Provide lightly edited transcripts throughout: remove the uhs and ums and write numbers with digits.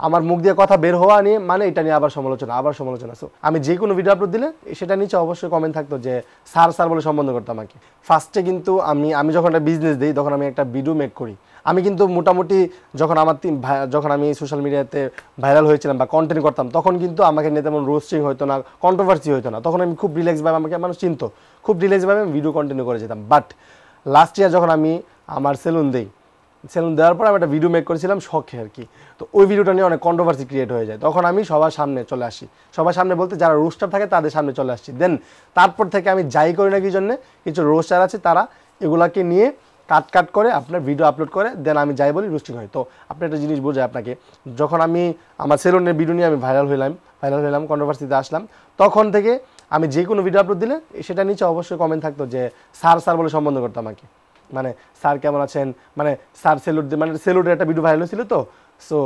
আমার মুখ দিয়ে কথা বের হওয়া নিয়ে মানে এটা নিয়ে আবার সমালোচনা। সো আমি যে কোনো ভিডিও আপলোড দিলে সেটা নিচে অবশ্যই কমেন্ট থাকতো যে স্যার বলে সম্বোধন করতো আমাকে। ফার্স্টে কিন্তু আমি যখন একটা বিজনেস দিই তখন আমি একটা ভিডিও মেক করি। আমি কিন্তু মোটামুটি যখন আমি সোশ্যাল মিডিয়াতে ভাইরাল হয়েছিলাম বা কন্টেন্ট করতাম তখন কিন্তু আমাকে নিয়ে তেমন রোস্টিং হতো না, কন্ট্রোভার্সি হতো না। তখন আমি খুব রিল্যাক্সভাবে আমাকে মানুষ চিনতো, খুব রিল্যাক্সভাবে আমি ভিডিও কন্টিনিউ করে যেতাম। বাট লাস্ট ইয়ার যখন আমি আমার সেলুন দেওয়ার পর আমি একটা ভিডিও মেক করেছিলাম শখে আর কি। তো ওই ভিডিওটা নিয়ে অনেক কন্ট্রোভার্সি ক্রিয়েট হয়ে যায়। তখন আমি সবার সামনে চলে আসি, সবার সামনে বলতে যারা রোস্টার থাকে তাদের সামনে চলে আসছি। দেন তারপর থেকে আমি যাই করি না কি জন্যে কিছু রোস্টার আছে তারা এগুলাকে নিয়ে কাট করে আপনার ভিডিও আপলোড করে দেন আমি যাই বলি রোস্টিং হয়। তো আপনি একটা জিনিস বোঝায় আপনাকে, যখন আমি আমার সেলুনের ভিডিও নিয়ে আমি ভাইরাল হইলাম কন্ট্রোভার্সিতে আসলাম, তখন থেকে আমি যে কোনো ভিডিও আপলোড দিলে সেটা নিচে অবশ্যই কমেন্ট থাকতো যে স্যার বলে সম্বোধন করতো আমাকে। মানে স্যার কেমন আছেন, মানে স্যার সেলুটের একটা ভিডিও ভাইরাল হয়েছিল তো, সো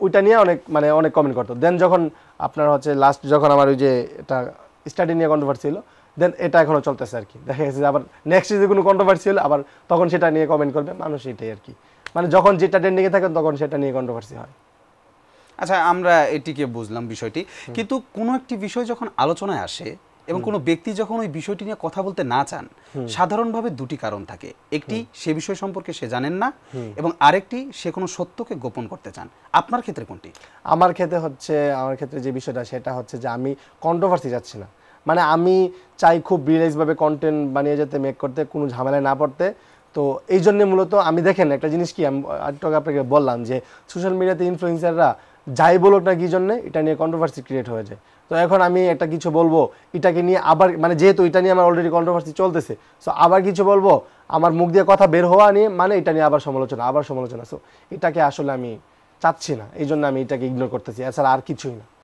ওইটা নিয়ে অনেক কমেন্ট করতো। দেন যখন আপনার হচ্ছে লাস্ট যখন আমার ওই যে এটা স্টাডি নিয়ে কন্ট্রোভার্সি ছিল, দেন এটা এখনও চলতেছে আর কি। দেখা গেছে যে আবার নেক্সট যদি কোনো কন্ট্রোভার্সি হলে আবার তখন সেটা নিয়ে কমেন্ট করবে মানুষ, এটাই আর কি। মানে যখন যেটা ট্রেন্ডিংয়ে থাকে তখন সেটা নিয়ে কন্ট্রোভার্সি হয়। আচ্ছা, আমরা এটিকে বুঝলাম বিষয়টি, কিন্তু কোনো একটি বিষয় যখন আলোচনায় আসে এবং কোনো ব্যক্তি যখন ওই বিষয়টি নিয়ে কথা বলতে না চান, সাধারণভাবে দুটি কারণ থাকে। একটি, সে বিষয় সম্পর্কে সে জানেন না, এবং আরেকটি, সে কোনো সত্যকে গোপন করতে চান। আপনার ক্ষেত্রে কোনটি? আমার ক্ষেত্রে যে বিষয়টা সেটা হচ্ছে যে আমি কন্ট্রোভার্সি যাচ্ছি না। মানে আমি চাই খুব রিয়েলাইজভাবে কন্টেন্ট বানিয়ে যেতে, মেক করতে, কোনো ঝামেলায় না পড়তে। তো এই জন্যে মূলত আমি দেখেন একটা জিনিস কি আমি একটু আপনাকে বললাম যে সোশ্যাল মিডিয়াতে ইনফ্লুয়েন্সাররা যাই বলুক না কি জন্যে এটা নিয়ে কন্ট্রোভার্সি ক্রিয়েট হয়ে যায়। তো এখন আমি একটা কিছু বলবো এটাকে নিয়ে আবার মানে যেহেতু এটা নিয়ে আমার অলরেডি কন্ট্রোভার্সি চলতেছে, সো আবার কিছু বলবো আমার মুখ দিয়ে কথা বের হওয়া নিয়ে মানে এটা নিয়ে আবার সমালোচনা। সো এটাকে আসলে আমি চাচ্ছি না, এই জন্য আমি এটাকে ইগনোর করতেছি, এছাড়া আর কিছুই না।